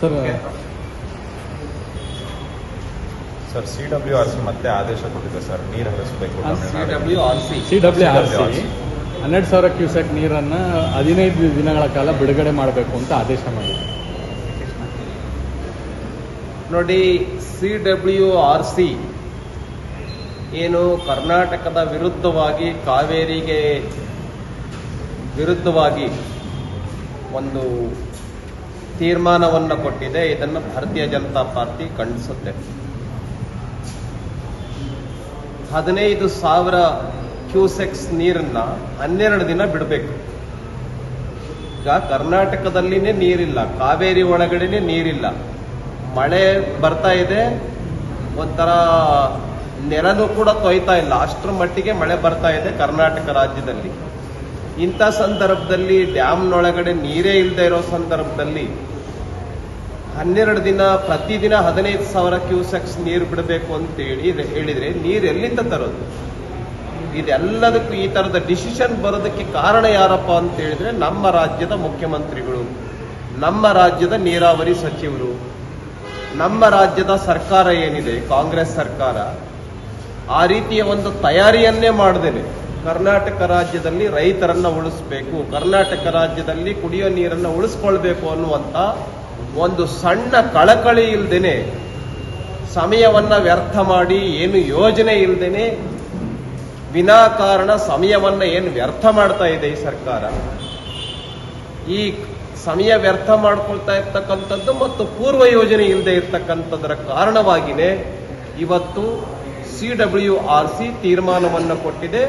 Sir sir CWRC ಮತ್ತೆ ಆದೇಶ ಕೊಟ್ಟಿದೆ ಸರ್, ನೀರು ಹರಿಸಬೇಕು. CWRC 12,000 ಕ್ಯೂಸೆಕ್ ನೀರನ್ನು 15 ದಿನಗಳ ಕಾಲ ಬಿಡುಗಡೆ ಮಾಡಬೇಕು ಅಂತ ಆದೇಶ ಮಾಡಿದೆ. ನೋಡಿ, CWRC ಏನು ಕರ್ನಾಟಕದ ವಿರುದ್ಧವಾಗಿ, ಕಾವೇರಿಗೆ ವಿರುದ್ಧವಾಗಿ ಒಂದು ತೀರ್ಮಾನವನ್ನು ಕೊಟ್ಟಿದೆ. ಇದನ್ನು ಭಾರತೀಯ ಜನತಾ ಪಾರ್ಟಿ ಖಂಡಿಸುತ್ತೆ. 15,000 ಕ್ಯೂಸೆಕ್ಸ್ ನೀರನ್ನ 12 ದಿನ ಬಿಡಬೇಕು. ಈಗ ಕರ್ನಾಟಕದಲ್ಲಿನೇ ನೀರಿಲ್ಲ, ಕಾವೇರಿ ಒಳಗಡೆನೆ ನೀರಿಲ್ಲ. ಮಳೆ ಬರ್ತಾ ಇದೆ, ಒಂಥರ ನೆಲನೂ ಕೂಡ ತೊಯ್ತಾ ಇಲ್ಲ, ಅಷ್ಟರ ಮಟ್ಟಿಗೆ ಮಳೆ ಬರ್ತಾ ಇದೆ ಕರ್ನಾಟಕ ರಾಜ್ಯದಲ್ಲಿ. ಇಂಥ ಸಂದರ್ಭದಲ್ಲಿ ಡ್ಯಾಮ್ನೊಳಗಡೆ ನೀರೇ ಇಲ್ಲದೆ ಇರೋ ಸಂದರ್ಭದಲ್ಲಿ 12 ದಿನ ಪ್ರತಿದಿನ 15,000 ಕ್ಯೂಸೆಕ್ಸ್ ನೀರು ಬಿಡಬೇಕು ಅಂತ ಹೇಳಿದ್ರೆ ನೀರು ಎಲ್ಲಿಂದ ತರೋದು? ಇದೆಲ್ಲದಕ್ಕೂ ಈ ತರದ ಡಿಸಿಷನ್ ಬರೋದಕ್ಕೆ ಕಾರಣ ಯಾರಪ್ಪ ಅಂತ ಹೇಳಿದ್ರೆ ನಮ್ಮ ರಾಜ್ಯದ ಮುಖ್ಯಮಂತ್ರಿಗಳು, ನಮ್ಮ ರಾಜ್ಯದ ನೀರಾವರಿ ಸಚಿವರು, ನಮ್ಮ ರಾಜ್ಯದ ಸರ್ಕಾರ ಏನಿದೆ ಕಾಂಗ್ರೆಸ್ ಸರ್ಕಾರ, ಆ ರೀತಿಯ ಒಂದು ತಯಾರಿಯನ್ನೇ ಮಾಡದೇನೆ ಕರ್ನಾಟಕ ರಾಜ್ಯದಲ್ಲಿ ರೈತರನ್ನ ಉಳಿಸಬೇಕು, ಕರ್ನಾಟಕ ರಾಜ್ಯದಲ್ಲಿ ಕುಡಿಯೋ ನೀರನ್ನು ಉಳಿಸ್ಕೊಳ್ಬೇಕು ಅನ್ನುವಂತ ಒಂದು ಸಣ್ಣ ಕಳಕಳಿ ಇಲ್ದೇನೆ, ಸಮಯವನ್ನ ವ್ಯರ್ಥ ಮಾಡಿ, ಏನು ಯೋಜನೆ ಇಲ್ದೇನೆ ವಿನಾಕಾರಣ ಸಮಯವನ್ನ ಏನು ವ್ಯರ್ಥ ಮಾಡ್ತಾ ಇದೆ ಈ ಸರ್ಕಾರ. ಈ ಸಮಯ ವ್ಯರ್ಥ ಮಾಡ್ಕೊಳ್ತಾ ಇರ್ತಕ್ಕಂಥದ್ದು ಮತ್ತು ಪೂರ್ವ ಯೋಜನೆ ಇಲ್ಲದೆ ಇರ್ತಕ್ಕಂಥದ್ರ ಕಾರಣವಾಗಿನೇ ಇವತ್ತು CWRC ತೀರ್ಮಾನವನ್ನು ಕೊಟ್ಟಿದೆ.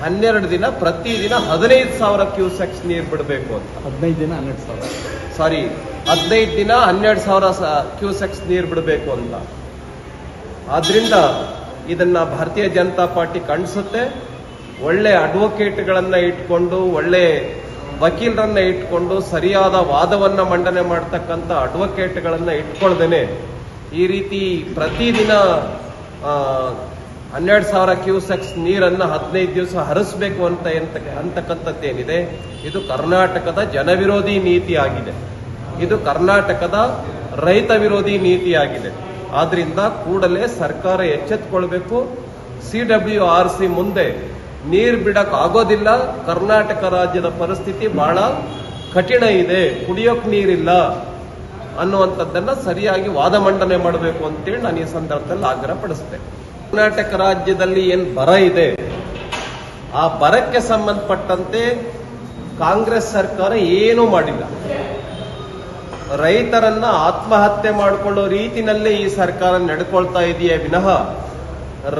12 ದಿನ ಪ್ರತಿದಿನ 15,000 ಕ್ಯೂಸೆಕ್ಸ್ ನೀರು ಬಿಡಬೇಕು ಅಂತ. 15 ದಿನ 12,000, ಸಾರಿ 15 ದಿನ 12,000 ಕ್ಯೂಸೆಕ್ಸ್ ನೀರು ಬಿಡಬೇಕು ಅಂತ. ಆದ್ರಿಂದ ಇದನ್ನ ಭಾರತೀಯ ಜನತಾ ಪಾರ್ಟಿ ಖಂಡಿಸುತ್ತೆ. ಒಳ್ಳೆ ಅಡ್ವೊಕೇಟ್ಗಳನ್ನ ಇಟ್ಕೊಂಡು, ಒಳ್ಳೆ ವಕೀಲರನ್ನ ಇಟ್ಕೊಂಡು, ಸರಿಯಾದ ವಾದವನ್ನ ಮಂಡನೆ ಮಾಡ್ತಕ್ಕಂಥ ಅಡ್ವೊಕೇಟ್ಗಳನ್ನ ಇಟ್ಕೊಳ್ದೇನೆ ಈ ರೀತಿ ಪ್ರತಿದಿನ 12,000 ಕ್ಯೂಸೆಕ್ಸ್ ನೀರನ್ನ 15 ದಿವಸ ಹರಿಸಬೇಕು ಅಂತಕ್ಕಂಥದ್ದೇನಿದೆ, ಇದು ಕರ್ನಾಟಕದ ಜನವಿರೋಧಿ ನೀತಿ ಆಗಿದೆ. ಇದು ಕರ್ನಾಟಕದ ರೈತ ವಿರೋಧಿ ನೀತಿಯಾಗಿದೆ. ಆದ್ರಿಂದ ಕೂಡಲೇ ಸರ್ಕಾರ ಎಚ್ಚೆತ್ತುಕೊಳ್ಬೇಕು. CWRC ಮುಂದೆ ನೀರು ಬಿಡಕ್ ಆಗೋದಿಲ್ಲ, ಕರ್ನಾಟಕ ರಾಜ್ಯದ ಪರಿಸ್ಥಿತಿ ಬಹಳ ಕಠಿಣ ಇದೆ, ಕುಡಿಯೋಕ್ ನೀರಿಲ್ಲ ಅನ್ನುವಂಥದ್ದನ್ನ ಸರಿಯಾಗಿ ವಾದ ಮಂಡನೆ ಮಾಡಬೇಕು ಅಂತೇಳಿ ನಾನು ಈ ಸಂದರ್ಭದಲ್ಲಿ ಆಗ್ರಹ ಪಡಿಸ್ತೇನೆ. ಕರ್ನಾಟಕ ರಾಜ್ಯದಲ್ಲಿ ಏನ್ ಬರ ಇದೆ, ಆ ಬರಕ್ಕೆ ಸಂಬಂಧಪಟ್ಟಂತೆ ಕಾಂಗ್ರೆಸ್ ಸರ್ಕಾರ ಏನೂ ಮಾಡಿಲ್ಲ. ರೈತರನ್ನ ಆತ್ಮಹತ್ಯೆ ಮಾಡಿಕೊಳ್ಳೋ ರೀತಿನಲ್ಲೇ ಈ ಸರ್ಕಾರ ನಡ್ಕೊಳ್ತಾ ಇದೆಯೇ ವಿನಃ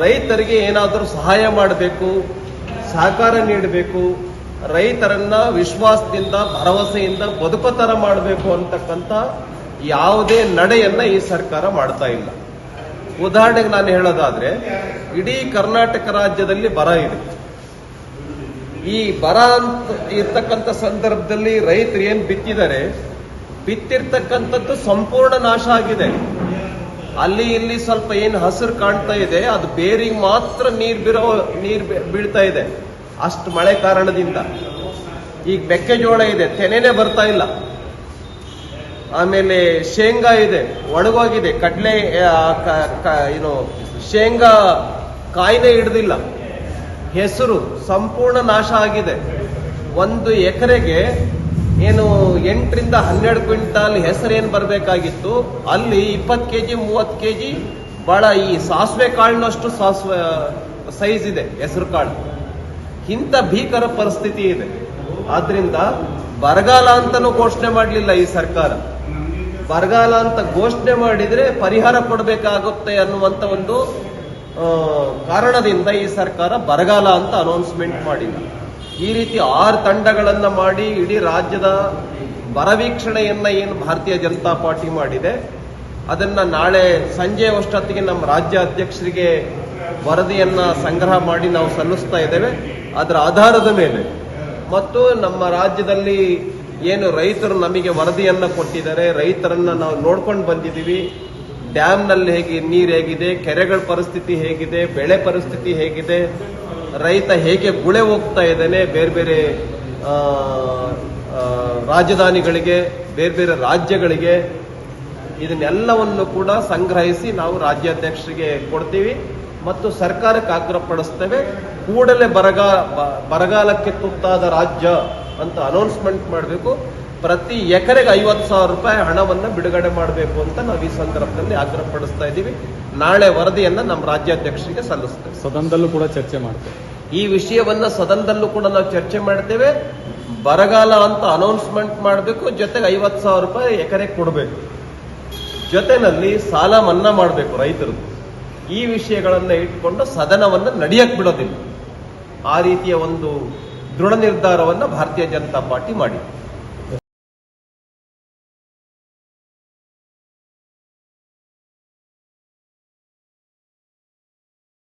ರೈತರಿಗೆ ಏನಾದರೂ ಸಹಾಯ ಮಾಡಬೇಕು, ಸಹಕಾರ ನೀಡಬೇಕು, ರೈತರನ್ನ ವಿಶ್ವಾಸದಿಂದ, ಭರವಸೆಯಿಂದ ಬದುಕುತರ ಮಾಡಬೇಕು ಅಂತಕ್ಕಂಥ ಯಾವುದೇ ನಡೆಯನ್ನ ಈ ಸರ್ಕಾರ ಮಾಡ್ತಾ ಇಲ್ಲ. ಉದಾಹರಣೆಗೆ ನಾನು ಹೇಳೋದಾದ್ರೆ, ಇಡೀ ಕರ್ನಾಟಕ ರಾಜ್ಯದಲ್ಲಿ ಬರ ಇದೆ. ಈ ಬರ ಅಂತ ಇರ್ತಕ್ಕಂಥ ಸಂದರ್ಭದಲ್ಲಿ ರೈತರು ಏನ್ ಬಿತ್ತಿರ್ತಕ್ಕಂಥದ್ದು ಸಂಪೂರ್ಣ ನಾಶ ಆಗಿದೆ. ಅಲ್ಲಿ ಇಲ್ಲಿ ಸ್ವಲ್ಪ ಏನು ಹಸಿರು ಕಾಣ್ತಾ ಇದೆ, ಅದು ಬೇರಿಗೆ ಮಾತ್ರ ನೀರು ಬೀಳ್ತಾ ಇದೆ, ಅಷ್ಟು ಮಳೆ ಕಾರಣದಿಂದ. ಈಗ ಮೆಕ್ಕೆಜೋಳ ಇದೆ, ತೆನೆನೇ ಬರ್ತಾ ಇಲ್ಲ. ಆಮೇಲೆ ಶೇಂಗಾ ಇದೆ, ಒಣಗೋಗಿದೆ. ಕಡಲೆ ಶೇಂಗಾ ಕಾಯಿನೇ ಹಿಡ್ದಿಲ್ಲ. ಹೆಸರು ಸಂಪೂರ್ಣ ನಾಶ ಆಗಿದೆ. 1 ಎಕರೆಗೆ ಏನು 8 ರಿಂದ 12 ಕ್ವಿಂಟಾಲ್ ಹೆಸರೇನು ಬರಬೇಕಾಗಿತ್ತು, ಅಲ್ಲಿ 20 ಕೆಜಿ 30 ಕೆಜಿ ಬಹಳ ಈ ಸಾಸಿವೆ ಕಾಳಿನಷ್ಟು ಸಾಸಿವೆ ಸೈಜ್ ಇದೆ ಹೆಸರು ಕಾಳು. ಇಂಥ ಭೀಕರ ಪರಿಸ್ಥಿತಿ ಇದೆ. ಆದ್ರಿಂದ ಬರಗಾಲ ಅಂತಲೂ ಘೋಷಣೆ ಮಾಡಲಿಲ್ಲ ಈ ಸರ್ಕಾರ. ಬರಗಾಲ ಅಂತ ಘೋಷಣೆ ಮಾಡಿದ್ರೆ ಪರಿಹಾರ ಕೊಡಬೇಕಾಗುತ್ತೆ ಅನ್ನುವಂತ ಒಂದು ಕಾರಣದಿಂದ ಈ ಸರ್ಕಾರ ಬರಗಾಲ ಅಂತ ಅನೌನ್ಸ್ಮೆಂಟ್ ಮಾಡಿಲ್ಲ. ಈ ರೀತಿ 6 ತಂಡಗಳನ್ನ ಮಾಡಿ ಇಡೀ ರಾಜ್ಯದ ಬರ ವೀಕ್ಷಣೆಯನ್ನ ಏನು ಭಾರತೀಯ ಜನತಾ ಪಾರ್ಟಿ ಮಾಡಿದೆ, ಅದನ್ನ ನಾಳೆ ಸಂಜೆ ಅಷ್ಟೊತ್ತಿಗೆ ನಮ್ಮ ರಾಜ್ಯ ಅಧ್ಯಕ್ಷರಿಗೆ ವರದಿಯನ್ನ ಸಂಗ್ರಹ ಮಾಡಿ ನಾವು ಸಲ್ಲಿಸ್ತಾ ಇದ್ದೇವೆ. ಅದರ ಆಧಾರದ ಮೇಲೆ ಮತ್ತು ನಮ್ಮ ರಾಜ್ಯದಲ್ಲಿ ಏನು ರೈತರು ನಮಗೆ ವರದಿಯನ್ನ ಕೊಟ್ಟಿದ್ದಾರೆ, ರೈತರನ್ನ ನಾವು ನೋಡ್ಕೊಂಡು ಬಂದಿದ್ದೀವಿ. ಡ್ಯಾಮ್ನಲ್ಲಿ ನೀರು ಹೇಗಿದೆ, ಕೆರೆಗಳ ಪರಿಸ್ಥಿತಿ ಹೇಗಿದೆ, ಬೆಳೆ ಪರಿಸ್ಥಿತಿ ಹೇಗಿದೆ, ರೈತ ಹೇಗೆ ಗುಳೆ ಹೋಗ್ತಾ ಇದ್ದಾನೆ ಬೇರೆ ಬೇರೆ ರಾಜಧಾನಿಗಳಿಗೆ, ಬೇರೆ ಬೇರೆ ರಾಜ್ಯಗಳಿಗೆ. ಇದನ್ನೆಲ್ಲವನ್ನು ಕೂಡ ಸಂಗ್ರಹಿಸಿ ನಾವು ರಾಜ್ಯಾಧ್ಯಕ್ಷರಿಗೆ ಕೊಡ್ತೀವಿ ಮತ್ತು ಸರ್ಕಾರಕ್ಕೆ ಆಗ್ರಹಪಡಿಸ್ತೇವೆ. ಕೂಡಲೇ ಬರಗಾಲಕ್ಕೆ ತುತ್ತಾದ ರಾಜ್ಯ ಅಂತ ಅನೌನ್ಸ್ಮೆಂಟ್ ಮಾಡಬೇಕು. ಪ್ರತಿ ಎಕರೆಗೆ 50,000 ರೂಪಾಯಿ ಹಣವನ್ನು ಬಿಡುಗಡೆ ಮಾಡಬೇಕು ಅಂತ ನಾವು ಈ ಸಂದರ್ಭದಲ್ಲಿ ಆಗ್ರಹಪಡಿಸ್ತಾ ಇದ್ದೀವಿ. ನಾಳೆ ವರದಿಯನ್ನ ನಮ್ಮ ರಾಜ್ಯಾಧ್ಯಕ್ಷರಿಗೆ ಸಲ್ಲಿಸ್ತೇವೆ. ಸದನದಲ್ಲೂ ಕೂಡ ಚರ್ಚೆ ಮಾಡ್ತೇವೆ. ಈ ವಿಷಯವನ್ನ ಸದನದಲ್ಲೂ ಕೂಡ ನಾವು ಚರ್ಚೆ ಮಾಡ್ತೇವೆ. ಬರಗಾಲ ಅಂತ ಅನೌನ್ಸ್ಮೆಂಟ್ ಮಾಡಬೇಕು, ಜೊತೆಗೆ 50,000 ರೂಪಾಯಿ ಎಕರೆಗೆ ಕೊಡಬೇಕು, ಜೊತೆನಲ್ಲಿ ಸಾಲ ಮನ್ನಾ ಮಾಡಬೇಕು ರೈತರದ್ದು. ಈ ವಿಷಯಗಳನ್ನ ಇಟ್ಕೊಂಡು ಸದನವನ್ನು ನಡೆಯಕ್ ಬಿಡೋದಿಲ್ಲ. ಆ ರೀತಿಯ ಒಂದು ದೃಢ ನಿರ್ಧಾರವನ್ನ ಭಾರತೀಯ ಜನತಾ ಪಾರ್ಟಿ ಮಾಡಿದೆ.